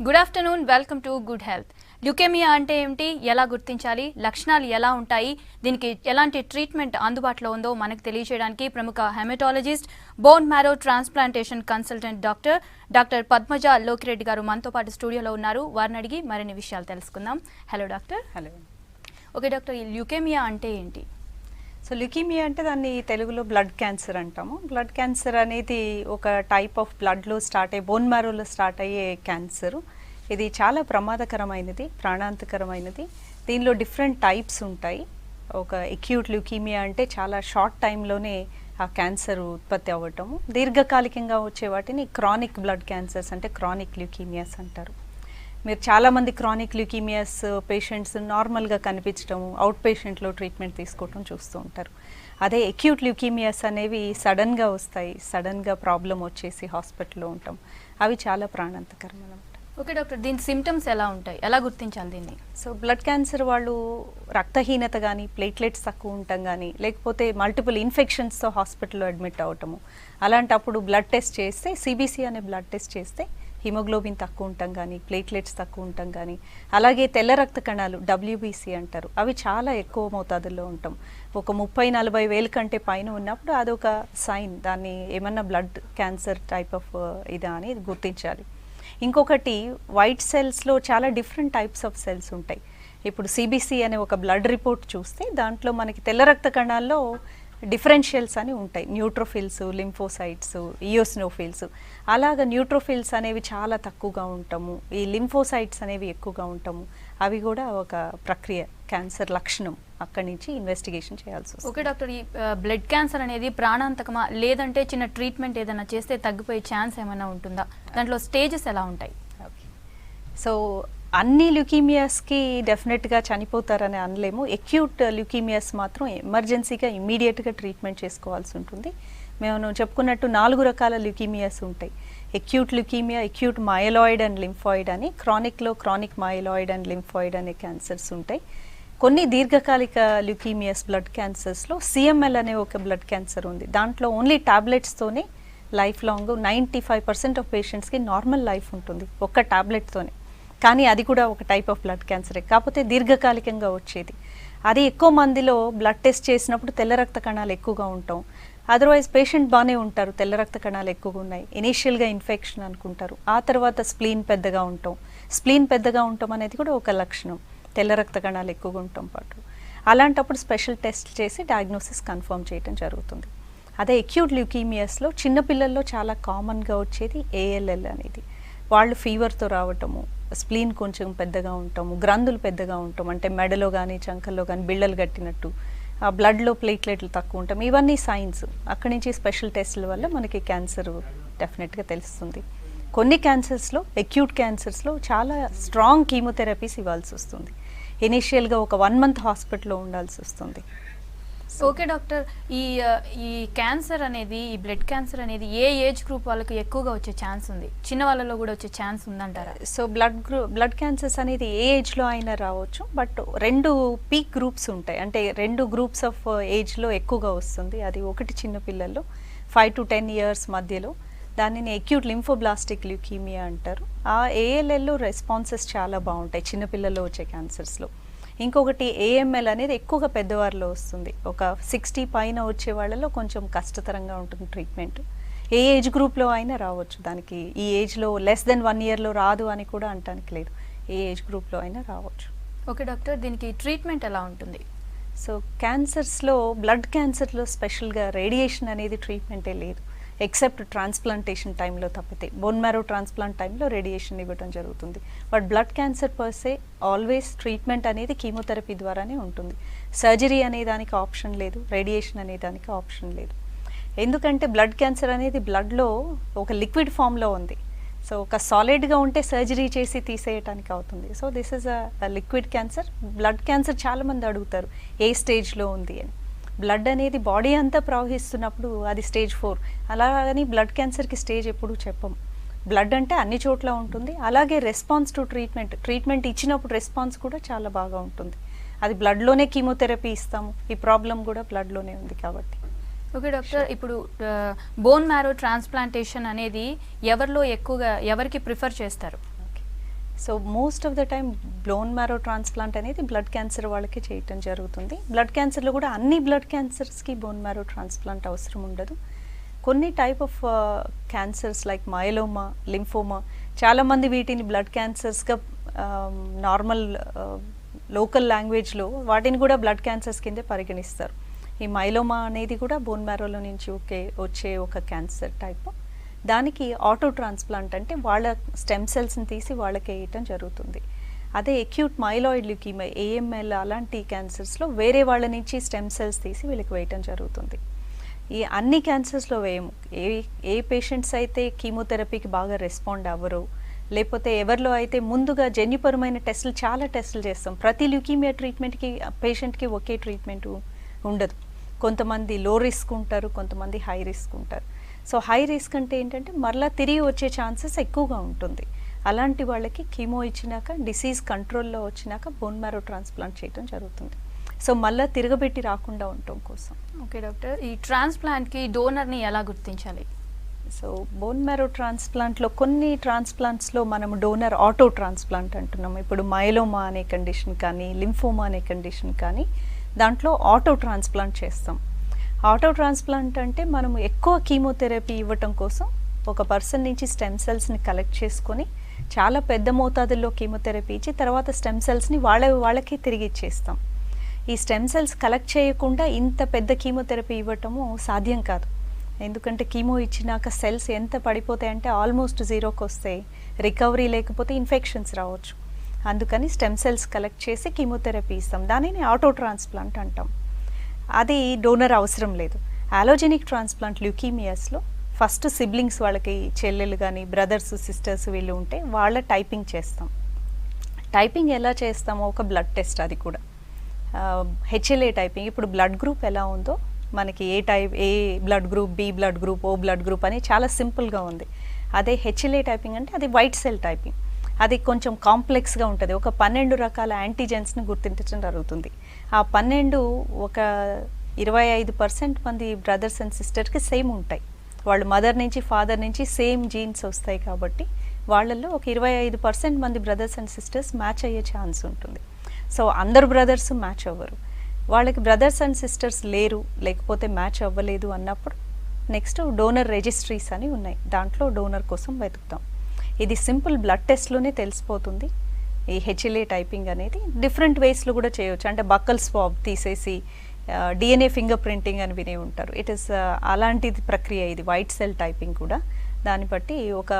Good afternoon, welcome to good health. Leukaemia అంటే ఏమిటి, ఎలా గుర్తించాలి, లక్షణాలు ఎలా ఉంటాయి, దీనికి ఎలాంటి ట్రీట్మెంట్ అందుబాటులో ఉందో మనకు తెలియజేయడానికి ప్రముఖ haematologist, bone marrow transplantation consultant doctor Padmaja Lokireddy గారు మనతో పాటు స్టూడియోలో ఉన్నారు. వారిని అడిగి మరిన్ని విషయాలు తెలుసుకుందాం. Hello doctor. Hello. Okay doctor, ఈ ల్యూకేమియా అంటే ఏంటి? సో ల్యూకీమియా అంటే దాన్ని తెలుగులో బ్లడ్ క్యాన్సర్ అంటాము. బ్లడ్ క్యాన్సర్ అనేది ఒక టైప్ ఆఫ్ బ్లడ్లో స్టార్ట్ అయ్యే బోన్ మ్యారోలో స్టార్ట్ అయ్యే క్యాన్సర్. ఇది చాలా ప్రమాదకరమైనది, ప్రాణాంతకరమైనది. దీనిలో డిఫరెంట్ టైప్స్ ఉంటాయి. ఒక ఎక్యూట్ ల్యూకీమియా అంటే చాలా షార్ట్ టైంలోనే ఆ క్యాన్సర్ ఉత్పత్తి అవ్వటము. దీర్ఘకాలికంగా వచ్చే వాటిని క్రానిక్ బ్లడ్ క్యాన్సర్స్ అంటే క్రానిక్ ల్యూకీమియాస్ అంటారు. మీరు చాలామంది క్రానిక్ ల్యూకీమియాస్ పేషెంట్స్ నార్మల్గా కనిపించడం, అవుట్ పేషెంట్లో ట్రీట్మెంట్ తీసుకోవటం చూస్తూ ఉంటారు. అదే ఎక్యూట్ ల్యూకీమియాస్ అనేవి సడన్గా వస్తాయి, సడన్గా ప్రాబ్లం వచ్చేసి హాస్పిటల్లో ఉంటాం. అవి చాలా ప్రాణాంతకరం అన్నమాట. ఓకే డాక్టర్, దీని సిమ్టమ్స్ ఎలా ఉంటాయి, ఎలా గుర్తించాలి దీన్ని? సో బ్లడ్ క్యాన్సర్ వాళ్ళు రక్తహీనత కానీ, ప్లేట్లెట్స్ తక్కువ ఉండటం కానీ, లేకపోతే మల్టిపుల్ ఇన్ఫెక్షన్స్తో హాస్పిటల్లో అడ్మిట్ అవ్వటము, అలాంటప్పుడు బ్లడ్ టెస్ట్ చేస్తే, సిబిసి అనే బ్లడ్ టెస్ట్ చేస్తే హిమోగ్లోబిన్ తక్కువ ఉండటం కానీ, ప్లేట్లెట్స్ తక్కువ ఉండటం కానీ, అలాగే తెల్ల రక్త కణాలు WBC అంటారు, అవి చాలా ఎక్కువ మోతాదుల్లో ఉంటాం. ఒక 30-40 వేల కంటే పైన ఉన్నప్పుడు అదొక సైన్, దాన్ని ఏమన్నా బ్లడ్ క్యాన్సర్ టైప్ ఆఫ్ ఇదా అని గుర్తించాలి. ఇంకొకటి వైట్ సెల్స్లో చాలా డిఫరెంట్ టైప్స్ ఆఫ్ సెల్స్ ఉంటాయి. ఇప్పుడు సిబిసి అనే ఒక బ్లడ్ రిపోర్ట్ చూస్తే దాంట్లో మనకి తెల్ల రక్త కణాల్లో డిఫరెన్షియల్స్ అని ఉంటాయి. Neutrophils, lymphocytes, eosinophils. అలాగ న్యూట్రోఫిల్స్ అనేవి చాలా తక్కువగా ఉంటాము, ఈ లింఫోసైట్స్ అనేవి ఎక్కువగా ఉంటాము. అవి కూడా ఒక ప్రక్రియ, క్యాన్సర్ లక్షణం. అక్కడి నుంచి ఇన్వెస్టిగేషన్ చేయాల్సి వస్తుంది. ఓకే డాక్టర్, ఈ బ్లడ్ క్యాన్సర్ అనేది ప్రాణాంతకమా, లేదంటే చిన్న ట్రీట్మెంట్ ఏదైనా చేస్తే తగ్గిపోయే ఛాన్స్ ఏమైనా ఉంటుందా? దాంట్లో స్టేజెస్ ఎలా ఉంటాయి? ఓకే. సో అన్ని ల్యూకీమియాస్కి డెఫినెట్గా చనిపోతారని అనలేము. ఎక్యూట్ ల్యూకీమియాస్ మాత్రం ఎమర్జెన్సీగా ఇమ్మీడియట్గా ట్రీట్మెంట్ చేసుకోవాల్సి ఉంటుంది. మేము చెప్పుకున్నట్టు 4 రకాల ల్యూకీమియాస్ ఉంటాయి. Acute leukemia, acute myeloid and lymphoid అని, క్రానిక్లో క్రానిక్ మయలాయిడ్ అండ్ లింఫాయిడ్ అనే క్యాన్సర్స్ ఉంటాయి. కొన్ని దీర్ఘకాలిక ల్యూకీమియాస్ బ్లడ్ క్యాన్సర్స్లో CML అనే ఒక బ్లడ్ క్యాన్సర్ ఉంది. దాంట్లో ఓన్లీ టాబ్లెట్స్తోనే లైఫ్ లాంగ్ 95% ఆఫ్ పేషెంట్స్కి నార్మల్ లైఫ్ ఉంటుంది ఒక్క టాబ్లెట్తోనే. కానీ అది కూడా ఒక టైప్ ఆఫ్ బ్లడ్ క్యాన్సరే, కాకపోతే దీర్ఘకాలికంగా వచ్చేది. అది ఎక్కువ మందిలో బ్లడ్ టెస్ట్ చేసినప్పుడు తెల్ల రక్త కణాలు ఎక్కువగా ఉంటాం. అదర్వైజ్ పేషెంట్ బాగానే ఉంటారు, తెల్ల రక్త కణాలు ఎక్కువగా ఉన్నాయి, ఇనీషియల్గా ఇన్ఫెక్షన్ అనుకుంటారు, ఆ తర్వాత స్ప్లీన్ పెద్దగా ఉంటాం. స్ప్లీన్ పెద్దగా ఉంటాం అనేది కూడా ఒక లక్షణం, తెల్ల రక్త కణాలు ఎక్కువగా ఉండటం పాటు. అలాంటప్పుడు స్పెషల్ టెస్ట్ చేసి డయాగ్నోసిస్ కన్ఫర్మ్ చేయడం జరుగుతుంది. అదే ఎక్యూట్ ల్యూకీమియాస్లో చిన్నపిల్లల్లో చాలా కామన్గా వచ్చేది ALL అనేది. వాళ్ళు ఫీవర్తో రావటము, స్ప్లీన్ కొంచెం పెద్దగా ఉంటాము, గ్రంథులు పెద్దగా ఉంటాం, అంటే మెడలో కానీ చంకల్లో కానీ బిళ్ళలు కట్టినట్టు, ఆ బ్లడ్లో ప్లేట్లెట్లు తక్కువ ఉంటాం. ఇవన్నీ సైన్స్. అక్కడి నుంచి స్పెషల్ టెస్టుల వల్ల మనకి క్యాన్సర్ డెఫినెట్గా తెలుస్తుంది. కొన్ని క్యాన్సర్స్లో, ఎక్యూట్ క్యాన్సర్స్లో చాలా స్ట్రాంగ్ కీమోథెరపీస్ ఇవ్వాల్సి వస్తుంది. ఇనీషియల్గా ఒక 1 month హాస్పిటల్లో ఉండాల్సి వస్తుంది. ఓకే డాక్టర్, ఈ క్యాన్సర్ అనేది, ఈ బ్లడ్ క్యాన్సర్ అనేది ఏ ఏజ్ గ్రూప్ వాళ్ళకి ఎక్కువగా వచ్చే ఛాన్స్ ఉంది? చిన్న వాళ్ళలో కూడా వచ్చే ఛాన్స్ ఉందంటారా? సో బ్లడ్ క్యాన్సర్స్ అనేది ఏ ఏజ్లో అయినా రావచ్చు, బట్ 2 పీక్ గ్రూప్స్ ఉంటాయి. అంటే 2 గ్రూప్స్ ఆఫ్ ఏజ్లో ఎక్కువగా వస్తుంది. అది ఒకటి చిన్నపిల్లల్లో 5 to 10 years మధ్యలో, దానిని ఎక్యూట్ లింఫోబ్లాస్టిక్ ల్యూకీమియా అంటారు. ఆ ALLలో రెస్పాన్సెస్ చాలా బాగుంటాయి చిన్నపిల్లల్లో వచ్చే క్యాన్సర్స్లో. ఇంకొకటి AML అనేది ఎక్కువగా పెద్దవారిలో వస్తుంది. ఒక 60 పైన వచ్చే వాళ్ళలో కొంచెం కష్టతరంగా ఉంటుంది ట్రీట్మెంట్. ఏ ఏజ్ గ్రూప్లో అయినా రావచ్చు. దానికి ఈ ఏజ్లో లెస్ దెన్ 1 yearలో రాదు అని కూడా అంటానికి లేదు, ఏ ఏజ్ గ్రూప్లో అయినా రావచ్చు. ఓకే డాక్టర్, దీనికి ట్రీట్మెంట్ ఎలా ఉంటుంది? సో క్యాన్సర్స్లో, బ్లడ్ క్యాన్సర్లో స్పెషల్గా రేడియేషన్ అనేది ట్రీట్మెంటే లేదు, ఎక్సెప్ట్ ట్రాన్స్ప్లాంటేషన్ టైంలో తప్పితే. బోన్ మ్యారో ట్రాన్స్ప్లాంట్ టైంలో రేడియేషన్ ఇవ్వడం జరుగుతుంది. But blood cancer per se always treatment అనేది కీమోథెరపీ ద్వారానే ఉంటుంది. సర్జరీ అనే దానికి ఆప్షన్ లేదు, రేడియేషన్ అనే దానికి ఆప్షన్ లేదు. ఎందుకంటే బ్లడ్ క్యాన్సర్ అనేది బ్లడ్లో ఒక లిక్విడ్ ఫామ్లో ఉంది. సో ఒక సాలిడ్గా ఉంటే సర్జరీ చేసి తీసేయటానికి అవుతుంది. So this is a liquid cancer. Blood cancer చాలామంది అడుగుతారు ఏ స్టేజ్లో ఉంది అని. బ్లడ్ అనేది బాడీ అంతా ప్రవహిస్తున్నప్పుడు అది స్టేజ్ 4. అలాగని బ్లడ్ క్యాన్సర్కి స్టేజ్ ఎప్పుడు చెప్పం. బ్లడ్ అంటే అన్ని చోట్ల ఉంటుంది. అలాగే రెస్పాన్స్ టు ట్రీట్మెంట్ ఇచ్చినప్పుడు రెస్పాన్స్ కూడా చాలా బాగా ఉంటుంది. అది బ్లడ్లోనే కీమోథెరపీ ఇస్తాము, ఈ ప్రాబ్లం కూడా బ్లడ్లోనే ఉంది కాబట్టి. ఓకే డాక్టర్, ఇప్పుడు బోన్ మ్యారో ట్రాన్స్ప్లాంటేషన్ అనేది ఎవరికి ప్రిఫర్ చేస్తారు? So most of the time bone marrow transplant అనేది బ్లడ్ క్యాన్సర్ వాళ్ళకి చేయటం జరుగుతుంది. బ్లడ్ క్యాన్సర్లో కూడా అన్ని బ్లడ్ క్యాన్సర్స్కి బోన్ మ్యారో ట్రాన్స్ప్లాంట్ అవసరం ఉండదు. కొన్ని type of cancers like myeloma, lymphoma, చాలామంది వీటిని బ్లడ్ క్యాన్సర్స్గా నార్మల్ లోకల్ లాంగ్వేజ్లో వాటిని కూడా బ్లడ్ క్యాన్సర్స్ కిందే పరిగణిస్తారు. ఈ మైలోమా అనేది కూడా బోన్ మ్యారోలో నుంచి వచ్చే ఒక క్యాన్సర్ టైప్. దానికి ఆటో ట్రాన్స్ప్లాంట్ అంటే వాళ్ళ స్టెమ్ సెల్స్ని తీసి వాళ్ళకి వేయటం జరుగుతుంది. అదే అక్యూట్ మైలాయిడ్ ల్యూకీమియా, ఏఎంఎల్ అలాంటి క్యాన్సర్స్లో వేరే వాళ్ళ నుంచి స్టెమ్ సెల్స్ తీసి వీళ్ళకి వేయటం జరుగుతుంది. ఈ అన్ని క్యాన్సర్స్లో వేయము. ఏ పేషెంట్స్ అయితే కీమోథెరపీకి బాగా రెస్పాండ్ అవ్వరు, లేకపోతే ఎవరిలో అయితే ముందుగా జన్యుపరమైన టెస్టులు చాలా టెస్టులు చేస్తాం. ప్రతి ల్యూకీమియా ట్రీట్మెంట్కి పేషెంట్కి ఒకే ట్రీట్మెంట్ ఉండదు. కొంతమంది లో రిస్క్ ఉంటారు, కొంతమంది హై రిస్క్ ఉంటారు. సో హై రిస్క్ అంటే ఏంటంటే మరలా తిరిగి వచ్చే ఛాన్సెస్ ఎక్కువగా ఉంటుంది. అలాంటి వాళ్ళకి కీమో ఇచ్చినాక డిసీజ్ కంట్రోల్లో వచ్చినాక బోన్ మ్యారో ట్రాన్స్ప్లాంట్ చేయడం జరుగుతుంది. సో మళ్ళీ తిరగబెట్టి రాకుండా ఉండటం కోసం. ఓకే డాక్టర్, ఈ ట్రాన్స్ప్లాంట్కి డోనర్ని ఎలా గుర్తించాలి? సో బోన్ మ్యారో ట్రాన్స్ప్లాంట్లో కొన్ని ట్రాన్స్ప్లాంట్స్లో మనం డోనర్ ఆటో ట్రాన్స్ప్లాంట్ అంటున్నాం. ఇప్పుడు మయలోమా అనే కండిషన్ కానీ, లింఫోమా అనే కండిషన్ కానీ దాంట్లో ఆటో ట్రాన్స్ప్లాంట్ చేస్తాం. ఆటో ట్రాన్స్ప్లాంట్ అంటే మనం ఎక్కువ కీమోథెరపీ ఇవ్వటం కోసం ఒక పర్సన్ నుంచి స్టెమ్ సెల్స్ని కలెక్ట్ చేసుకొని చాలా పెద్ద మోతాదుల్లో కీమోథెరపీ ఇచ్చి తర్వాత స్టెమ్ సెల్స్ని వాళ్ళకి తిరిగి ఇచ్చేస్తాం. ఈ స్టెమ్ సెల్స్ కలెక్ట్ చేయకుండా ఇంత పెద్ద కీమోథెరపీ ఇవ్వటము సాధ్యం కాదు. ఎందుకంటే కీమో ఇచ్చినాక సెల్స్ ఎంత పడిపోతాయంటే ఆల్మోస్ట్ జీరోకి వస్తాయి. రికవరీ లేకపోతే ఇన్ఫెక్షన్స్ రావచ్చు. అందుకని స్టెమ్ సెల్స్ కలెక్ట్ చేసి కీమోథెరపీ ఇస్తాం. దానిని ఆటో ట్రాన్స్ప్లాంట్ అంటాం. అది డోనర్ అవసరం లేదు. ఆలోజెనిక్ ట్రాన్స్ప్లాంట్ ల్యూకీమియాస్లో ఫస్ట్ సిబ్లింగ్స్, వాళ్ళకి చెల్లెలు కానీ బ్రదర్స్ సిస్టర్స్ వీళ్ళు ఉంటే వాళ్ళ టైపింగ్ చేస్తాం. టైపింగ్ ఎలా చేస్తామో ఒక బ్లడ్ టెస్ట్, అది కూడా హెచ్ఎల్ఏ టైపింగ్. ఇప్పుడు బ్లడ్ గ్రూప్ ఎలా ఉందో మనకి A blood group, B blood group, O blood group అని చాలా సింపుల్గా ఉంది. అదే హెచ్ఎల్ఏ టైపింగ్ అంటే అది వైట్ సెల్ టైపింగ్. అది కొంచెం కాంప్లెక్స్గా ఉంటుంది. ఒక 12 రకాల యాంటీజెన్స్ని గుర్తించడం జరుగుతుంది. ఆ 12 ఒక 25% మంది బ్రదర్స్ అండ్ సిస్టర్కి సేమ్ ఉంటాయి. వాళ్ళు మదర్ నుంచి ఫాదర్ నుంచి సేమ్ జీన్స్ వస్తాయి కాబట్టి వాళ్ళల్లో ఒక 25% మంది బ్రదర్స్ అండ్ సిస్టర్స్ మ్యాచ్ అయ్యే ఛాన్స్ ఉంటుంది. సో అందరు బ్రదర్స్ మ్యాచ్ అవ్వరు. వాళ్ళకి బ్రదర్స్ అండ్ సిస్టర్స్ లేరు, లేకపోతే మ్యాచ్ అవ్వలేదు అన్నప్పుడు నెక్స్ట్ డోనర్ రిజిస్ట్రీస్ అని ఉన్నాయి. దాంట్లో డోనర్ కోసం వెతుకుతాం. ఇది సింపుల్ బ్లడ్ టెస్ట్లోనే తెలిసిపోతుంది. ఈ హెచ్ఎల్ఏ టైపింగ్ అనేది డిఫరెంట్ వేస్లో కూడా చేయవచ్చు. అంటే బక్కల్ స్వాబ్ తీసేసి డిఎన్ఏ ఫింగర్ ప్రింటింగ్ అని వినే ఉంటారు. ఇట్ ఈస్ అలాంటిది ప్రక్రియ. ఇది వైట్ సెల్ టైపింగ్ కూడా. దాన్ని బట్టి ఒక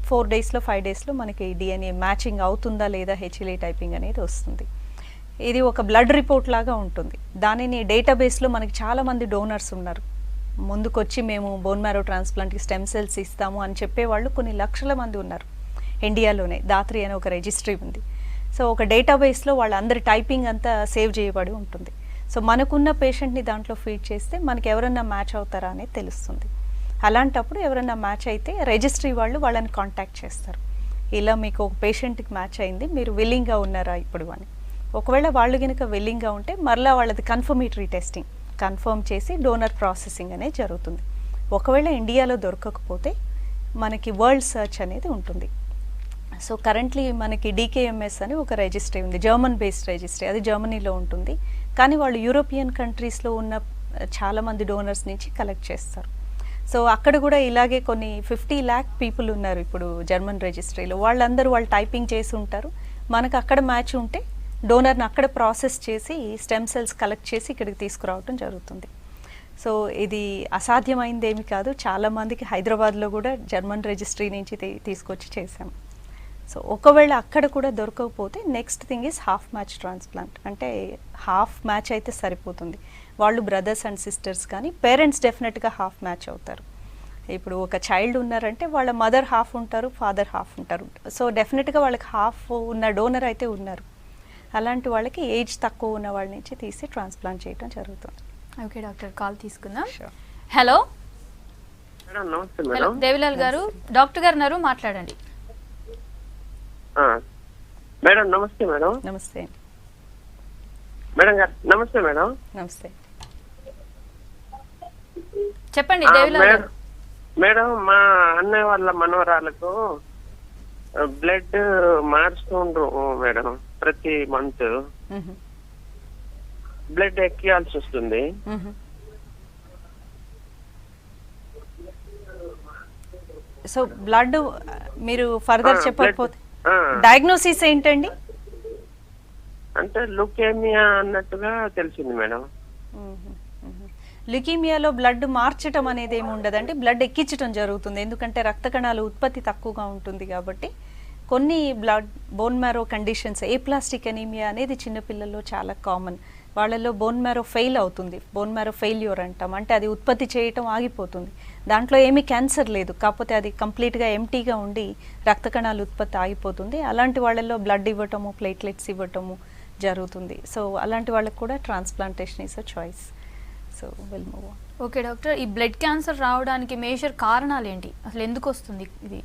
4 డేస్లో 5 డేస్లో మనకి డిఎన్ఏ మ్యాచింగ్ అవుతుందా లేదా హెచ్ఎల్ఏ టైపింగ్ అనేది వస్తుంది. ఇది ఒక బ్లడ్ రిపోర్ట్ లాగా ఉంటుంది. దానిని డేటాబేస్లో మనకి చాలామంది డోనర్స్ ఉన్నారు. ముందుకొచ్చి మేము బోన్ మ్యారో ట్రాన్స్ప్లాంట్కి స్టెమ్ సెల్స్ ఇస్తాము అని చెప్పేవాళ్ళు కొన్ని లక్షల మంది ఉన్నారు. ఇండియాలోనే దాత్రి అనే ఒక రిజిస్ట్రీ ఉంది. సో ఒక డేటాబేస్లో వాళ్ళందరి టైపింగ్ అంతా సేవ్ చేయబడి ఉంటుంది. సో మనకున్న పేషెంట్ని దాంట్లో ఫీడ్ చేస్తే మనకి ఎవరన్నా మ్యాచ్ అవుతారా అనేది తెలుస్తుంది. అలాంటప్పుడు ఎవరన్నా మ్యాచ్ అయితే రిజిస్ట్రీ వాళ్ళు వాళ్ళని కాంటాక్ట్ చేస్తారు. ఇలా మీకు ఒక పేషెంట్కి మ్యాచ్ అయింది, మీరు విల్లింగ్గా ఉన్నారా ఇప్పుడు అని. ఒకవేళ వాళ్ళు కనుక విల్లింగ్గా ఉంటే మరలా వాళ్ళది కన్ఫర్మేటరీ టెస్టింగ్ కన్ఫర్మ్ చేసి డోనర్ ప్రాసెసింగ్ అనేది జరుగుతుంది. ఒకవేళ ఇండియాలో దొరకకపోతే మనకి వరల్డ్ సర్చ్ అనేది ఉంటుంది. సో కరెంట్లీ మనకి DKMS అని ఒక రిజిస్ట్రీ ఉంది, జర్మన్ బేస్డ్ రిజిస్ట్రీ. అది జర్మనీలో ఉంటుంది. కానీ వాళ్ళు యూరోపియన్ కంట్రీస్లో ఉన్న చాలామంది డోనర్స్ నుంచి కలెక్ట్ చేస్తారు. సో అక్కడ కూడా ఇలాగే కొన్ని 50 lakh పీపుల్ ఉన్నారు ఇప్పుడు జర్మన్ రిజిస్ట్రీలో. వాళ్ళందరూ వాళ్ళు టైపింగ్ చేసి ఉంటారు. మనకు అక్కడ మ్యాచ్ ఉంటే డోనర్ని అక్కడ ప్రాసెస్ చేసి స్టెమ్ సెల్స్ కలెక్ట్ చేసి ఇక్కడికి తీసుకురావడం జరుగుతుంది. సో ఇది అసాధ్యమైంది ఏమి కాదు. చాలామందికి హైదరాబాద్లో కూడా జర్మన్ రిజిస్ట్రీ నుంచి తీసుకొచ్చి చేసాం. సో ఒకవేళ అక్కడ కూడా దొరకకపోతే next thing is half match transplant. అంటే హాఫ్ మ్యాచ్ అయితే సరిపోతుంది. వాళ్ళు బ్రదర్స్ అండ్ సిస్టర్స్ కానీ పేరెంట్స్ డెఫినెట్గా హాఫ్ మ్యాచ్ అవుతారు. ఇప్పుడు ఒక చైల్డ్ ఉన్నారంటే వాళ్ళ మదర్ హాఫ్ ఉంటారు, ఫాదర్ హాఫ్ ఉంటారు. సో డెఫినెట్గా వాళ్ళకి హాఫ్ ఉన్న డోనర్ అయితే ఉన్నారు. అలాంటి వాళ్ళకి ఏజ్ తక్కువ ఉన్న వాళ్ళ నుంచి తీసి ట్రాన్స్ప్లాంట్ చేయడం జరుగుతుంది. ఓకే డాక్టర్, కాల్ తీసుకుందాం. హలో హలో దేవిలాల్ గారు, డాక్టర్ గారు ఉన్నారు, మాట్లాడండి. మేడం నమస్తే. మేడం నమస్తే అండి. మేడం గారు నమస్తే. మేడం నమస్తే. చెప్పండి దేవిలాల్ గారు. మేడం మా అన్నయ్య వాళ్ళ మనవరాలకు బ్లడ్ మారుస్తుండ్రు మేడం. ప్రతి మంత్ బ్లడ్ ఎక్కియాల్సి వస్తుంది. సో బ్లడ్ మీరు ఫర్దర్ చెప్పకపోతే డయాగ్నోసిస్ ఏంటండి? అంటే లుకేమియా అన్నట్టుగా తెలిసింది మేడం. లుకీమియాలో బ్లడ్ మార్చటం అనేది ఏమి ఉండదండి, బ్లడ్ ఎక్కించడం జరుగుతుంది. ఎందుకంటే రక్త కణాలు ఉత్పత్తి తక్కువగా ఉంటుంది కాబట్టి. కొన్ని blood borne marrow conditions, ఏప్లాస్టిక్ anaemia అనేది చిన్నపిల్లల్లో చాలా కామన్. వాళ్ళల్లో బోన్ మ్యారో ఫెయిల్ అవుతుంది, బోన్ మ్యారో ఫెయిల్యూర్ అంటాం. అంటే అది ఉత్పత్తి చేయటం ఆగిపోతుంది. దాంట్లో ఏమీ క్యాన్సర్ లేదు, కాకపోతే అది కంప్లీట్గా ఎంటీగా ఉండి రక్త కణాలు ఉత్పత్తి ఆగిపోతుంది. అలాంటి వాళ్ళల్లో బ్లడ్ ఇవ్వటము, ప్లేట్లెట్స్ ఇవ్వటము జరుగుతుంది. సో అలాంటి వాళ్ళకి కూడా transplantation is a choice. So will move on. Okay doctor, ఈ బ్లడ్ క్యాన్సర్ రావడానికి మేజర్ కారణాలు ఏంటి? అసలు ఎందుకు వస్తుంది ఇది?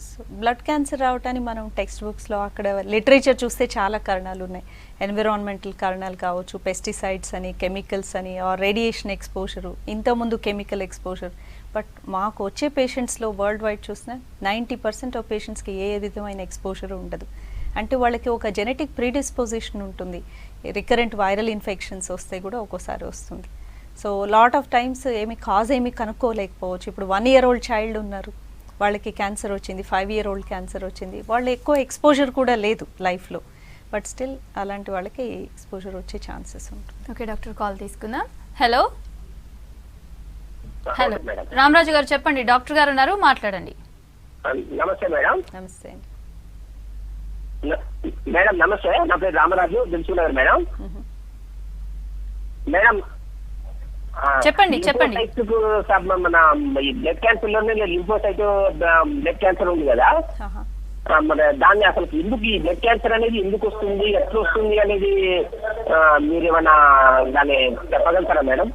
సో బ్లడ్ క్యాన్సర్ రావడానికి మనం టెక్స్ట్ బుక్స్లో అక్కడ లిటరేచర్ చూస్తే చాలా కారణాలు ఉన్నాయి. ఎన్విరాన్మెంటల్ కారణాలు కావచ్చు, పెస్టిసైడ్స్ అని, కెమికల్స్ అని, ఆర్ రేడియేషన్ ఎక్స్పోజరు, ఇంతకుముందు కెమికల్ ఎక్స్పోజర్. బట్ మాకు వచ్చే పేషెంట్స్లో వరల్డ్ వైడ్ చూసిన 90% ఆఫ్ పేషెంట్స్కి ఏ విధమైన ఎక్స్పోజర్ ఉండదు. అంటే వాళ్ళకి ఒక జెనెటిక్ ప్రీడిస్పోజిషన్ ఉంటుంది. రికరెంట్ వైరల్ ఇన్ఫెక్షన్స్ వస్తే కూడా ఒక్కోసారి వస్తుంది. సో లాట్ ఆఫ్ టైమ్స్ ఏమి కనుక్కోలేకపోవచ్చు. ఇప్పుడు 1 year old చైల్డ్ ఉన్నారు, వాళ్ళకి క్యాన్సర్ వచ్చింది, 5 year old క్యాన్సర్ వచ్చింది, వాళ్ళు ఎక్కువ ఎక్స్పోజర్ కూడా లేదు లైఫ్లో, బట్ స్టిల్ అలాంటి వాళ్ళకి ఎక్స్పోజర్ వచ్చే ఛాన్సెస్ ఉంటుంది. ఓకే డాక్టర్, కాల్ తీసుకుందాం. హలో హలో రామరాజు గారు చెప్పండి, డాక్టర్ గారు ఉన్నారు, మాట్లాడండి. నమస్తే మేడం. నమస్తే అండి. మేడం నమస్తే, నా పేరు రామరాజు, దిల్సునగర్ మేడం. మేడం చెప్పండి చెప్పండి. మన బ్లడ్ క్యాన్సర్ లోనే లింఫోసైట్ బ్లడ్ క్యాన్సర్ ఉంది కదా, మన దాన్ని అసలు ఎందుకు ఈ బ్లడ్ క్యాన్సర్ అనేది ఎందుకు వస్తుంది, ఎట్లా వస్తుంది అనేది మీరు ఏమన్నా దాన్ని చెప్పగలుగుతారా మేడం?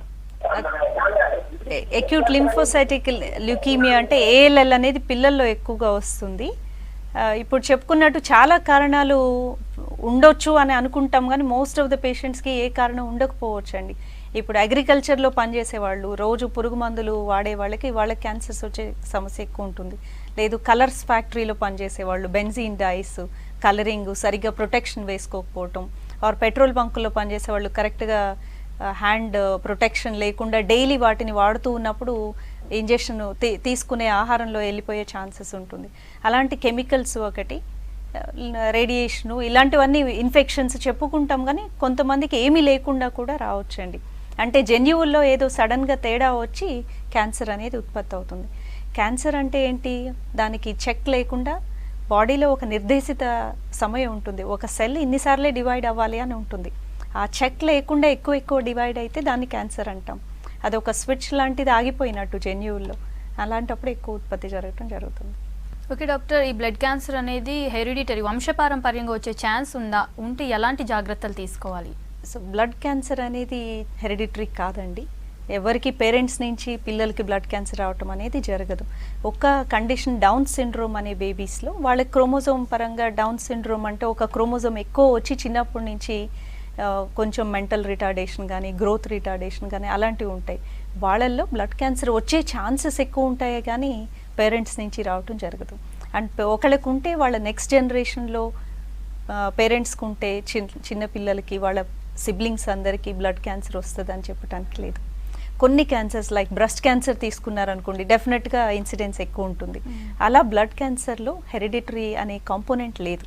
అక్యూట్ లింఫోసైటిక్ ల్యూకీమియా అంటే ALL అనేది పిల్లల్లో ఎక్కువగా వస్తుంది. ఇప్పుడు చెప్పుకున్నట్టు చాలా కారణాలు ఉండొచ్చు అని అనుకుంటాం, కానీ మోస్ట్ ఆఫ్ ద పేషెంట్స్కి ఏ కారణం ఉండకపోవచ్చు అండి. ఇప్పుడు అగ్రికల్చర్లో పనిచేసే వాళ్ళు, రోజు పురుగు మందులు వాడే వాళ్ళకి క్యాన్సర్స్ వచ్చే సమస్య ఎక్కువ ఉంటుంది. లేదు కలర్స్ ఫ్యాక్టరీలో పనిచేసే వాళ్ళు, బెంజీన్ డైస్, కలరింగ్, సరిగ్గా ప్రొటెక్షన్ వేసుకోకపోవటం, ఆర్ పెట్రోల్ బంకుల్లో పనిచేసే వాళ్ళు కరెక్ట్గా హ్యాండ్ ప్రొటెక్షన్ లేకుండా డైలీ వాటిని వాడుతూ ఉన్నప్పుడు ఇంజెక్షన్ తీసుకునే ఆహారంలో వెళ్ళిపోయే ఛాన్సెస్ ఉంటుంది. అలాంటి కెమికల్స్ ఒకటి, రేడియేషను, ఇలాంటివన్నీ ఇన్ఫెక్షన్స్ చెప్పుకుంటాం, కానీ కొంతమందికి ఏమీ లేకుండా కూడా రావచ్చండి. అంటే జన్యువుల్లో ఏదో సడన్గా తేడా వచ్చి క్యాన్సర్ అనేది ఉత్పత్తి అవుతుంది. క్యాన్సర్ అంటే ఏంటి, దానికి చెక్ లేకుండా బాడీలో ఒక నిర్దేశిత సమయం ఉంటుంది, ఒక సెల్ ఇన్నిసార్లే డివైడ్ అవ్వాలి అని ఉంటుంది. ఆ చెక్ లేకుండా ఎక్కువ డివైడ్ అయితే దాన్ని క్యాన్సర్ అంటాం. అదొక స్విచ్ లాంటిది ఆగిపోయినట్టు జన్యువుల్లో, అలాంటప్పుడు ఎక్కువ ఉత్పత్తి జరగటం జరుగుతుంది. ఓకే డాక్టర్, ఈ బ్లడ్ క్యాన్సర్ అనేది హెరిడిటరీ, వంశపారంపర్యంగా వచ్చే ఛాన్స్ ఉందా? ఉంటే ఎలాంటి జాగ్రత్తలు తీసుకోవాలి? సో బ్లడ్ క్యాన్సర్ అనేది హెరిడిటరీ కాదండి. ఎవరికి పేరెంట్స్ నుంచి పిల్లలకి బ్లడ్ క్యాన్సర్ రావటం అనేది జరగదు. ఒక కండిషన్ డౌన్ సిండ్రోమ్ అనే బేబీస్లో వాళ్ళకి క్రోమోజోమ్ పరంగా డౌన్ సిండ్రోమ్ అంటే ఒక క్రోమోజోమ్ ఎక్కువ వచ్చి చిన్నప్పటి నుంచి కొంచెం మెంటల్ రిటార్డేషన్ కానీ, గ్రోత్ రిటార్డేషన్ కానీ అలాంటివి ఉంటాయి. వాళ్ళల్లో బ్లడ్ క్యాన్సర్ వచ్చే ఛాన్సెస్ ఎక్కువ ఉంటాయి, కానీ పేరెంట్స్ నుంచి రావటం జరగదు. అండ్ ఒకళ్ళకు ఉంటే వాళ్ళ నెక్స్ట్ జనరేషన్లో పేరెంట్స్కి ఉంటే చిన్న పిల్లలకి, వాళ్ళ సిబ్లింగ్స్ అందరికీ బ్లడ్ క్యాన్సర్ వస్తుంది అని చెప్పడానికి లేదు. కొన్ని క్యాన్సర్స్ లైక్ బ్రెస్ట్ క్యాన్సర్ తీసుకున్నారనుకోండి, డెఫినెట్గా ఇన్సిడెన్స్ ఎక్కువ ఉంటుంది. అలా బ్లడ్ క్యాన్సర్లో హెరిడిటరీ అనే కాంపోనెంట్ లేదు.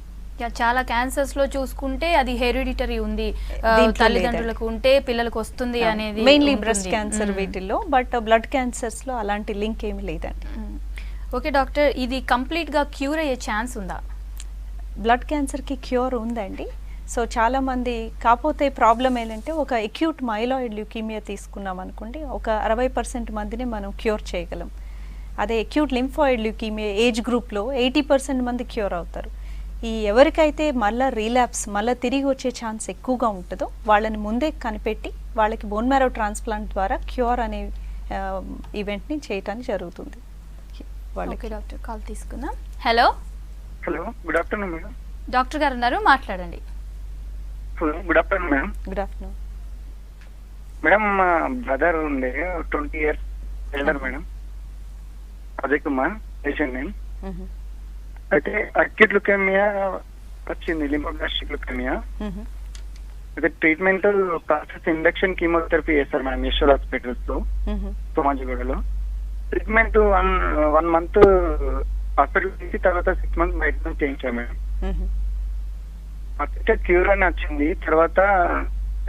చాలా క్యాన్సర్స్ లో చూసుకుంటే అది హెరిడిటరీ ఉంది, తల్లిదండ్రులకు ఉంటే పిల్లలకు వస్తుంది అనేది మెయిన్లీ బ్రెస్ట్ క్యాన్సర్ వీటిల్లో, బట్ బ్లడ్ క్యాన్సర్స్ లో అలాంటి లింక్ ఏమి లేదండి. ఓకే డాక్టర్, ఇది కంప్లీట్ గా క్యూర్ అయ్యే ఛాన్స్ ఉందా? బ్లడ్ క్యాన్సర్ కి క్యూర్ ఉందండి. సో చాలా మంది, కాకపోతే ప్రాబ్లం ఏంటంటే ఒక అక్యూట్ మైలాయిడ్ ల్యూకీమియా తీసుకున్నాం అనుకోండి, ఒక 60% మందిని మనం క్యూర్ చేయగలం. అదే అక్యూట్ లింఫాయిడ్ ల్యూకీమియా ఏజ్ గ్రూప్లో 80% మంది క్యూర్ అవుతారు. ఈ ఎవరికైతే మళ్ళీ రీలాప్స్, మళ్ళీ తిరిగి వచ్చే ఛాన్స్ ఎక్కువగా ఉంటుందో వాళ్ళని ముందే కనిపెట్టి వాళ్ళకి బోన్ మ్యారో ట్రాన్స్ప్లాంట్ ద్వారా క్యూర్ అనే ఈవెంట్ని చేయటానికి జరుగుతుంది. ఓకే డాక్టర్, కాల్ తీసుకుందాం. Hello hello, good afternoon madam. Doctor గారు ఉన్నారు, మాట్లాడండి. Good afternoon madam. Good afternoon madam. మా బ్రదర్ ఉండే 20 years elder madam, Ajay Kumar patient name. అయితే అక్యూట్ లుకేమియా వచ్చింది, లింఫోబ్లాస్టిక్ లుకేమియా. అయితే ట్రీట్మెంట్ ప్రాసెస్ ఇండక్షన్ కీమోథెరపీ చేస్తారు మేడం యశ్వర్ హాస్పిటల్స్ లో, సోమాజిగూడలో. ట్రీట్మెంట్ 1 month హాస్పిటల్ నుంచి, తర్వాత 6 months బయట నుంచి చేయించాం మేడం. అయితే క్యూర్ అని వచ్చింది, తర్వాత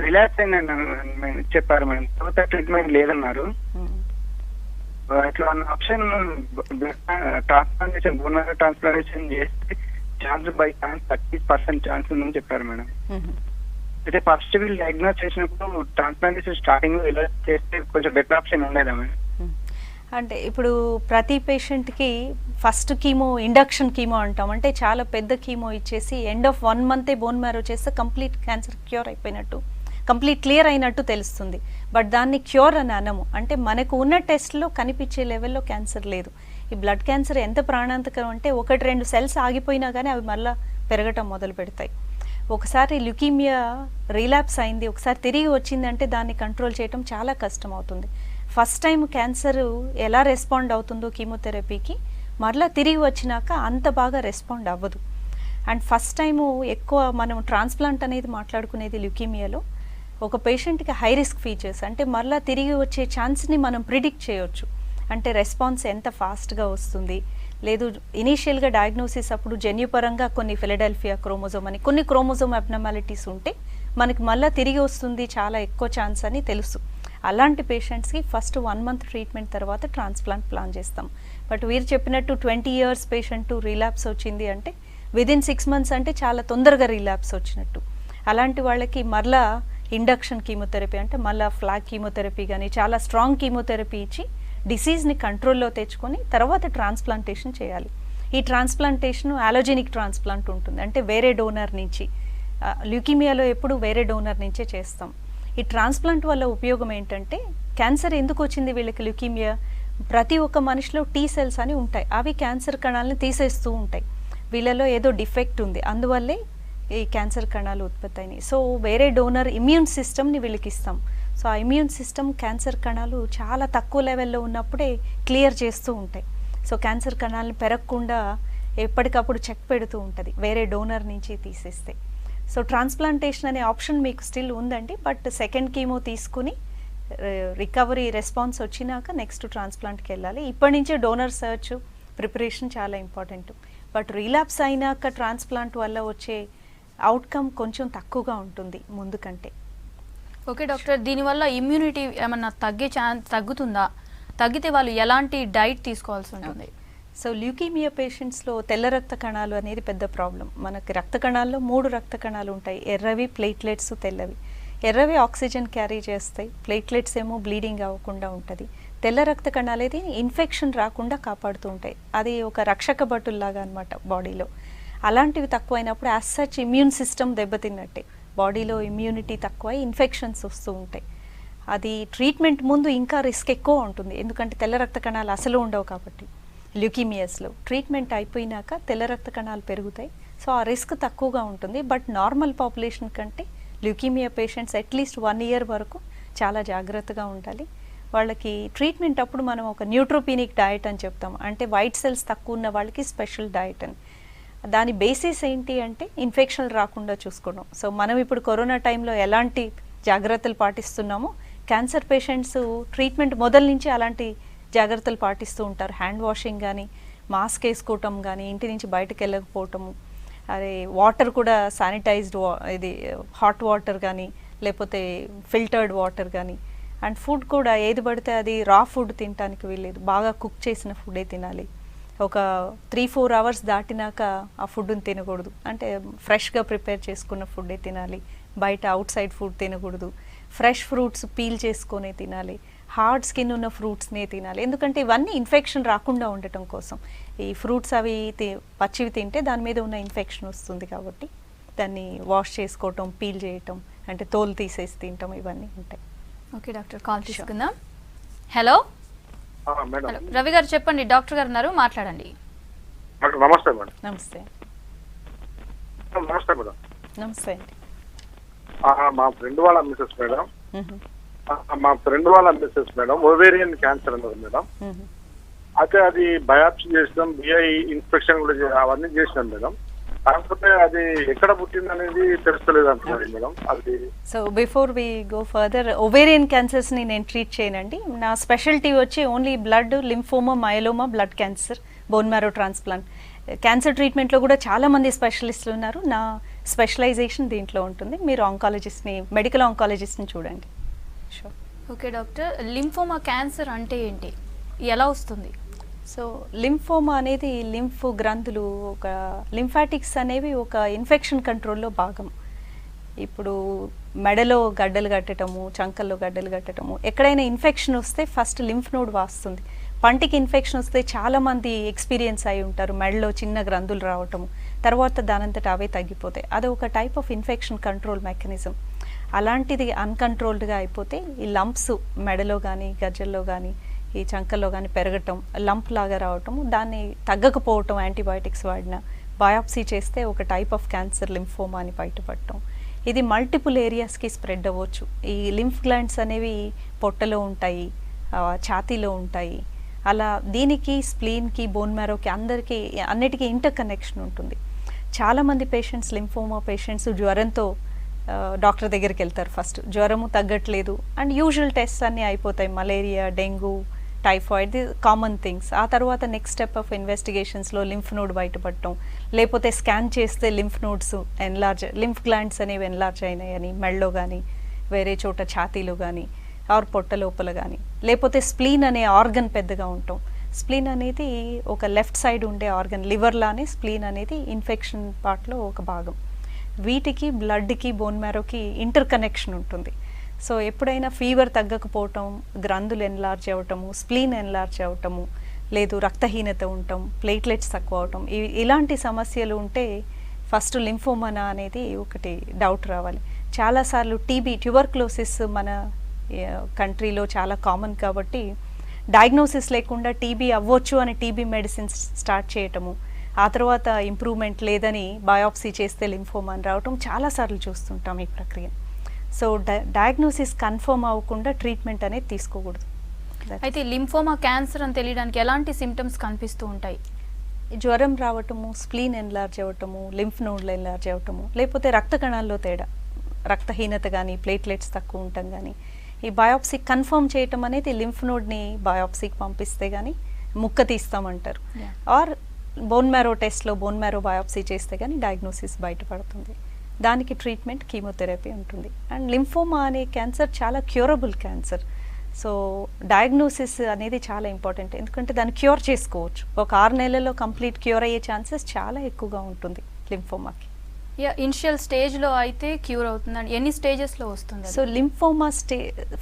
రిలాక్స్ అయిందని చెప్పారు మేడం. తర్వాత ట్రీట్మెంట్ లేదన్నారు. ఇట్లా option transplantation, bone marrow transplantation చేస్తే ఛాన్స్ బై ఛాన్స్ 30% ఛాన్స్ ఉందని చెప్పారు మేడం. అయితే ఫస్ట్ వీళ్ళు డయాగ్నోస్ చేసినప్పుడు ట్రాన్స్ప్లాంటేషన్ స్టార్టింగ్ ఇలా చేస్తే కొంచెం బెటర్ ఆప్షన్ ఉండేదా మేడం? అంటే ఇప్పుడు ప్రతి పేషెంట్కి ఫస్ట్ కీమో ఇండక్షన్ కీమో అంటాం, అంటే చాలా పెద్ద కీమో ఇచ్చేసి end of 1 month bone marrow చేస్తే కంప్లీట్ క్యాన్సర్ క్యూర్ అయిపోయినట్టు, కంప్లీట్ క్లియర్ అయినట్టు తెలుస్తుంది. బట్ దాన్ని క్యూర్ అని అనము. అంటే మనకు ఉన్న టెస్ట్లో కనిపించే లెవెల్లో క్యాన్సర్ లేదు. ఈ బ్లడ్ క్యాన్సర్ ఎంత ప్రాణాంతకరం అంటే 1-2 cells ఆగిపోయినా కానీ అవి మళ్ళీ పెరగటం మొదలు పెడతాయి. ఒకసారి ల్యూకీమియా రీలాప్స్ అయింది, ఒకసారి తిరిగి వచ్చిందంటే దాన్ని కంట్రోల్ చేయడం చాలా కష్టం అవుతుంది. ఫస్ట్ టైం క్యాన్సర్ ఎలా రెస్పాండ్ అవుతుందో కీమోథెరపీకి, మరలా తిరిగి వచ్చినాక అంత బాగా రెస్పాండ్ అవ్వదు. అండ్ ఫస్ట్ టైము ఎక్కువ మనం ట్రాన్స్ప్లాంట్ అనేది మాట్లాడుకునేది ల్యూకీమియాలో ఒక పేషెంట్కి హై రిస్క్ ఫీచర్స్, అంటే మరలా తిరిగి వచ్చే ఛాన్స్ని మనం ప్రిడిక్ట్ చేయొచ్చు. అంటే రెస్పాన్స్ ఎంత ఫాస్ట్గా వస్తుంది, లేదు ఇనీషియల్గా డయాగ్నోసిస్ అప్పుడు జన్యుపరంగా కొన్ని ఫిలడెల్ఫియా క్రోమోజోమ్ అని కొన్ని క్రోమోజోమ్ అబ్నార్మాలిటీస్ ఉంటే మనకి మళ్ళీ తిరిగి వస్తుంది చాలా ఎక్కువ ఛాన్స్ అని తెలుసు. అలాంటి పేషెంట్స్కి ఫస్ట్ 1 month ట్రీట్మెంట్ తర్వాత ట్రాన్స్ప్లాంట్ ప్లాన్ చేస్తాం. బట్ వీరు చెప్పినట్టు 20 years పేషెంట్ రీలాప్స్ వచ్చింది అంటే విదిన్ 6 months అంటే చాలా తొందరగా రీలాప్స్ వచ్చినట్టు. అలాంటి వాళ్ళకి మళ్ళా ఇండక్షన్ కీమోథెరపీ అంటే మళ్ళీ ఫ్లాగ్ కీమోథెరపీ కానీ చాలా స్ట్రాంగ్ కీమోథెరపీ ఇచ్చి డిసీజ్ని కంట్రోల్లో తెచ్చుకొని తర్వాత ట్రాన్స్ప్లాంటేషన్ చేయాలి. ఈ ట్రాన్స్ప్లాంటేషన్ ఆలోజెనిక్ ట్రాన్స్ప్లాంట్ ఉంటుంది, అంటే వేరే డోనర్ నుంచి. ల్యూకీమియాలో ఎప్పుడు వేరే డోనర్ నుంచే చేస్తాం. ఈ ట్రాన్స్ప్లాంట్ వల్ల ఉపయోగం ఏంటంటే క్యాన్సర్ ఎందుకు వచ్చింది వీళ్ళకి ల్యూకీమియా, ప్రతి ఒక్క మనిషిలో టీ సెల్స్ అని ఉంటాయి, అవి క్యాన్సర్ కణాలని తీసేస్తూ ఉంటాయి. వీళ్ళలో ఏదో డిఫెక్ట్ ఉంది, అందువల్లే ఈ క్యాన్సర్ కణాలు ఉత్పత్తి అయినాయి. సో వేరే డోనర్ ఇమ్యూన్ సిస్టమ్ని వీళ్ళకి ఇస్తాం. సో ఆ ఇమ్యూన్ సిస్టమ్ క్యాన్సర్ కణాలు చాలా తక్కువ లెవెల్లో ఉన్నప్పుడే క్లియర్ చేస్తూ ఉంటాయి. సో క్యాన్సర్ కణాలను పెరగకుండా ఎప్పటికప్పుడు చెక్ పెడుతూ ఉంటుంది వేరే డోనర్ నుంచి తీసేస్తే. సో ట్రాన్స్ప్లాంటేషన్ అనే ఆప్షన్ మీకు స్టిల్ ఉందండి, బట్ సెకండ్ కీమో తీసుకుని రికవరీ రెస్పాన్స్ వచ్చినాక నెక్స్ట్ ట్రాన్స్ప్లాంట్కి వెళ్ళాలి. ఇప్పటి నుంచే డోనర్ సర్చ్ ప్రిపరేషన్ చాలా ఇంపార్టెంట్. బట్ రీలాప్స్ అయినాక ట్రాన్స్ప్లాంట్ వల్ల వచ్చే అవుట్కమ్ కొంచెం తక్కువగా ఉంటుంది ముందు కంటే. ఓకే డాక్టర్, దీనివల్ల ఇమ్యూనిటీ ఏమన్నా తగ్గుతుందా? తగ్గితే వాళ్ళు ఎలాంటి డైట్ తీసుకోవాల్సి ఉంటుంది? సో ల్యూకీమియా పేషెంట్స్లో తెల్ల రక్త కణాలు అనేది పెద్ద ప్రాబ్లం. మనకి రక్త కణాల్లో 3 రక్త కణాలు ఉంటాయి, ఎర్రవి, ప్లేట్లెట్స్, తెల్లవి. ఎర్రవి ఆక్సిజన్ క్యారీ చేస్తాయి, ప్లేట్లెట్స్ ఏమో బ్లీడింగ్ అవ్వకుండా ఉంటుంది. తెల్ల రక్త కణాలు అయితే ఇన్ఫెక్షన్ రాకుండా కాపాడుతూ ఉంటాయి, అది ఒక రక్షక భటుల్లాగా అనమాట బాడీలో. అలాంటివి తక్కువైనప్పుడు యాజ్ సచ్ ఇమ్యూన్ సిస్టమ్ దెబ్బతిన్నట్టే, బాడీలో ఇమ్యూనిటీ తక్కువై ఇన్ఫెక్షన్స్ వస్తూ ఉంటాయి. అది ట్రీట్మెంట్ ముందు ఇంకా రిస్క్ ఎక్కువ ఉంటుంది, ఎందుకంటే తెల్ల రక్త కణాలు అసలు ఉండవు కాబట్టి. ల్యూకీమియాస్లో ట్రీట్మెంట్ అయిపోయినాక తెల్ల రక్త కణాలు పెరుగుతాయి, సో ఆ రిస్క్ తక్కువగా ఉంటుంది. బట్ నార్మల్ పాపులేషన్ కంటే ల్యూకీమియా పేషెంట్స్ అట్లీస్ట్ 1 year వరకు చాలా జాగ్రత్తగా ఉండాలి. వాళ్ళకి ట్రీట్మెంట్ అప్పుడు మనం ఒక న్యూట్రోపీనిక్ డయట్ అని చెప్తాం, అంటే వైట్ సెల్స్ తక్కువ ఉన్న వాళ్ళకి స్పెషల్ డయట్ అని. దాని బేసిస్ ఏంటి అంటే ఇన్ఫెక్షన్లు రాకుండా చూసుకోవడం. సో మనం ఇప్పుడు కరోనా టైంలో ఎలాంటి జాగ్రత్తలు పాటిస్తున్నామో క్యాన్సర్ పేషెంట్స్ ట్రీట్మెంట్ మొదల నుంచి అలాంటి జాగ్రత్తలు పాటిస్తూ ఉంటారు. హ్యాండ్ వాషింగ్ కానీ, మాస్క్ వేసుకోవటం కానీ, ఇంటి నుంచి బయటకు వెళ్ళకపోవటము, అదే వాటర్ కూడా శానిటైజ్డ్ ఇది హాట్ వాటర్ కానీ లేకపోతే ఫిల్టర్డ్ వాటర్ కానీ. అండ్ ఫుడ్ కూడా ఏది పడితే అది రా ఫుడ్ తినడానికి వీల్లేదు, బాగా కుక్ చేసిన ఫుడే తినాలి. ఒక 3-4 hours దాటినాక ఆ ఫుడ్ని తినకూడదు, అంటే ఫ్రెష్గా ప్రిపేర్ చేసుకున్న ఫుడ్డే తినాలి. బయట అవుట్ సైడ్ ఫుడ్ తినకూడదు. ఫ్రెష్ ఫ్రూట్స్ పీల్ చేసుకొని తినాలి, హార్డ్ స్కిన్ ఉన్న ఫ్రూట్స్నే తినాలి, ఎందుకంటే ఇవన్నీ ఇన్ఫెక్షన్ రాకుండా ఉండటం కోసం. ఈ ఫ్రూట్స్ అవి పచ్చివి తింటే దాని మీద ఉన్న ఇన్ఫెక్షన్ వస్తుంది, కాబట్టి దాన్ని వాష్ చేసుకోవటం, పీల్ చేయటం, అంటే తోలు తీసేసి తినటం, ఇవన్నీ ఉంటాయి. ఓకే డాక్టర్, కాల్ తీసుకుందాం. హలో మేడం, రవి గారు చెప్పండి, డాక్టర్ గారు ఉన్నారు, మాట్లాడండి. నమస్తే మేడం. నమస్తే. నమస్తే మేడం. నమస్తే అండి. మా ఫ్రెండ్ వాళ్ళ మిస్సెస్ మేడం, ఓవేరియన్ క్యాన్సర్ అన్నది మేడం. అయితే అది బయాప్సీ చేసినాం, బిఐ ఇన్స్పెక్షన్ కూడా అవన్నీ చేసినాం మేడం. కాకపోతే అది ఎక్కడ పుట్టింది అనేది తెలుస్తలేదు అంటున్నారు మేడం. అది so before we go further, ovarian క్యాన్సర్స్ని నేను ట్రీట్ చేయనండి. నా స్పెషాలిటీ వచ్చి only blood, lymphoma, myeloma, blood cancer, bone marrow transplant. Cancer ట్రీట్మెంట్లో కూడా చాలామంది స్పెషలిస్టులు ఉన్నారు. నా స్పెషలైజేషన్ దీంట్లో ఉంటుంది. మీరు ఆంకాలజిస్ట్ని, మెడికల్ ఆంకాలజిస్ట్ని చూడండి. Sure. Okay doctor, lymphoma cancer అంటే ఏంటి, ఎలా వస్తుంది? సో లింఫోమా అనేది లింఫ్ గ్రంథులు, ఒక లింఫాటిక్స్ అనేవి ఒక ఇన్ఫెక్షన్ కంట్రోల్లో భాగం. ఇప్పుడు మెడలో గడ్డలు కట్టడము, చంకల్లో గడ్డలు కట్టడము, ఎక్కడైనా ఇన్ఫెక్షన్ వస్తే ఫస్ట్ లింఫ్ నోడ్ వాస్తుంది. పంటికి ఇన్ఫెక్షన్ వస్తే చాలామంది ఎక్స్పీరియన్స్ అయి ఉంటారు, మెడలో చిన్న గ్రంథులు రావటము, తర్వాత దానంతట అవే తగ్గిపోతాయి. అది ఒక type of infection control mechanism. అలాంటిది అన్కంట్రోల్డ్గా అయిపోతే ఈ లంప్స్ మెడలో కానీ, గజ్జల్లో కానీ, ఈ చంకల్లో కానీ పెరగటం, లంప్ లాగా రావటము, దాన్ని తగ్గకపోవటం, యాంటీబయాటిక్స్ వాడినా, బయాప్సీ చేస్తే ఒక టైప్ ఆఫ్ క్యాన్సర్ లింఫోమా అని బయటపడటం. ఇది మల్టిపుల్ ఏరియాస్కి స్ప్రెడ్ అవ్వచ్చు. ఈ లింఫ్ గ్లాండ్స్ అనేవి పొట్టలో ఉంటాయి, ఛాతీలో ఉంటాయి. అలా దీనికి స్ప్లీన్కి, బోన్ మ్యారోకి, అందరికీ అన్నిటికీ ఇంటర్ కనెక్షన్ ఉంటుంది. చాలామంది పేషెంట్స్, లింఫోమా పేషెంట్స్ జ్వరంతో డాక్టర్ దగ్గరికి వెళ్తారు. ఫస్ట్ జ్వరము తగ్గట్లేదు అండ్ యూజువల్ టెస్ట్స్ అన్నీ అయిపోతాయి, malaria, dengue, typhoid, the common things. ఆ తర్వాత నెక్స్ట్ స్టెప్ ఆఫ్ ఇన్వెస్టిగేషన్స్లో లింఫ్ నోడ్ బయటపడటం, లేకపోతే స్కాన్ చేస్తే lymph nodes enlarge, lymph glands అనేవి ఎన్లార్జ్ అయినాయని మెడలో కానీ, వేరే చోట ఛాతీలో కానీ, ఆర్ పొట్ట లోపల కానీ, లేకపోతే స్ప్లీన్ అనే ఆర్గన్ పెద్దగా ఉంటాం. స్ప్లీన్ అనేది ఒక లెఫ్ట్ సైడ్ ఉండే ఆర్గన్, లివర్లానే స్ప్లీన్ అనేది ఇన్ఫెక్షన్ పార్ట్లో ఒక భాగం. వీటికి బ్లడ్కి, బోన్ మ్యారోకి ఇంటర్ కనెక్షన్ ఉంటుంది. సో ఎప్పుడైనా ఫీవర్ తగ్గకపోవటం, గ్రంథులు ఎన్లార్జ్ అవ్వటము, స్ప్లీన్ ఎన్లార్జ్ అవ్వటము, లేదు రక్తహీనత ఉండటం, ప్లేట్లెట్స్ తక్కువ అవటం, ఇలాంటి సమస్యలు ఉంటే ఫస్ట్ లింఫోమా అనేది ఒకటి డౌట్ రావాలి. చాలాసార్లు టీబీ, ట్యూబర్క్లోసిస్ మన కంట్రీలో చాలా కామన్ కాబట్టి డయాగ్నోసిస్ లేకుండా టీబీ అవ్వచ్చు అని టీబీ మెడిసిన్స్ స్టార్ట్ చేయటము, ఆ తర్వాత ఇంప్రూవ్మెంట్ లేదని బయాప్సీ చేస్తే లింఫోమా అని రావటం చాలాసార్లు చూస్తుంటాం ఈ ప్రక్రియ. సో డయాగ్నోసిస్ కన్ఫర్మ్ అవ్వకుండా ట్రీట్మెంట్ అనేది తీసుకోకూడదు. అయితే లింఫోమా క్యాన్సర్ అని తెలియడానికి ఎలాంటి సిమ్టమ్స్ కనిపిస్తూ ఉంటాయి? జ్వరం రావటము, స్ప్లీన్ ఎన్లార్జ్ అవ్వటము, లింఫ్ నోడ్లు ఎన్లార్జ్ అవ్వటము, లేకపోతే రక్త కణాల్లో తేడా, రక్తహీనత కానీ, ప్లేట్లెట్స్ తక్కువ ఉండటం కానీ. ఈ బయాప్సీ కన్ఫర్మ్ చేయటం అనేది లింఫ్ నోడ్ని బయాప్సీకి పంపిస్తే కానీ ముక్క తీస్తామంటారు, ఆర్ బోన్ మ్యారో టెస్ట్లో బోన్ మ్యారో బయాప్సీ చేస్తే కానీ డయాగ్నోసిస్ బయటపడుతుంది. దానికి ట్రీట్మెంట్ కీమోథెరపీ ఉంటుంది. అండ్ లింఫోమా అనే క్యాన్సర్ చాలా క్యూరబుల్ క్యాన్సర్. సో డయాగ్నోసిస్ అనేది చాలా ఇంపార్టెంట్, ఎందుకంటే దాన్ని క్యూర్ చేసుకోవచ్చు. ఒక 6 నెలల్లో కంప్లీట్ క్యూర్ అయ్యే ఛాన్సెస్ చాలా ఎక్కువగా ఉంటుంది లింఫోమాకి. ఇనిషియల్ స్టేజ్లో అయితే క్యూర్ అవుతుందండి, ఎన్ని స్టేజెస్లో వస్తుంది? సో లింఫోమా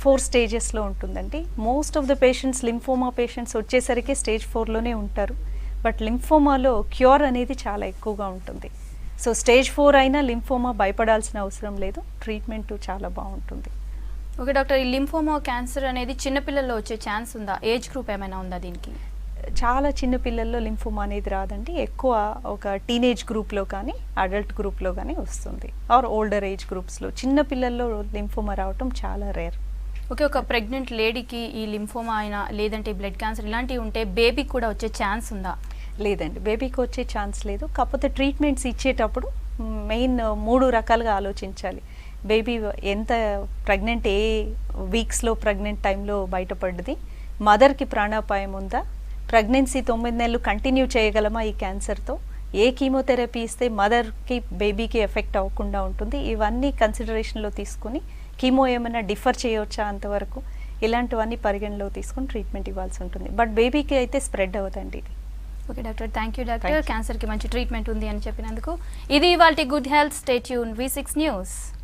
4 స్టేజెస్లో ఉంటుందండి. Most of the patients, lymphoma patients వచ్చేసరికి స్టేజ్ 4లోనే ఉంటారు. బట్ లింఫోమాలో క్యూర్ అనేది చాలా ఎక్కువగా ఉంటుంది. సో స్టేజ్ 4 అయినా లింఫోమా భయపడాల్సిన అవసరం లేదు, ట్రీట్మెంట్ చాలా బాగుంటుంది. ఓకే డాక్టర్, ఈ లింఫోమా క్యాన్సర్ అనేది చిన్నపిల్లల్లో వచ్చే ఛాన్స్ ఉందా? ఏజ్ గ్రూప్ ఏమైనా ఉందా దీనికి? చాలా చిన్న పిల్లల్లో లింఫోమా అనేది రాదండి. ఎక్కువ ఒక టీనేజ్ గ్రూప్లో కానీ, అడల్ట్ గ్రూప్లో కానీ వస్తుంది, ఆర్ ఓల్డర్ ఏజ్ గ్రూప్స్లో. చిన్న పిల్లల్లో లింఫోమా రావటం చాలా రేర్. ఓకే, ఒక ప్రెగ్నెంట్ లేడీకి ఈ లింఫోమా అయినా లేదంటే బ్లడ్ క్యాన్సర్ ఇలాంటివి ఉంటే బేబీకి కూడా వచ్చే ఛాన్స్ ఉందా? లేదండి, బేబీకి వచ్చే ఛాన్స్ లేదు. కాకపోతే ట్రీట్మెంట్స్ ఇచ్చేటప్పుడు మెయిన్ 3 రకాలుగా ఆలోచించాలి. బేబీ ఎంత ప్రెగ్నెంట్, ఏ వీక్స్లో ప్రెగ్నెంట్ టైంలో బయటపడ్డది, మదర్కి ప్రాణాపాయం ఉందా, ప్రెగ్నెన్సీ 9 నెలలు కంటిన్యూ చేయగలమా ఈ క్యాన్సర్తో, ఏ కీమోథెరపీ ఇస్తే మదర్కి బేబీకి ఎఫెక్ట్ అవ్వకుండా ఉంటుంది, ఇవన్నీ కన్సిడరేషన్లో తీసుకుని కీమో ఏమైనా డిఫర్ చేయవచ్చా అంతవరకు, ఇలాంటివన్నీ పరిగణలో తీసుకుని ట్రీట్మెంట్ ఇవ్వాల్సి ఉంటుంది. బట్ బేబీకి అయితే స్ప్రెడ్ అవ్వదండి ఇది. Okay doctor, thank you doctor. క్యాన్సర్కి మంచి ట్రీట్మెంట్ ఉంది అని చెప్పినందుకు. ఇది ఇవాల్టి good health. Stay tune, V6 news.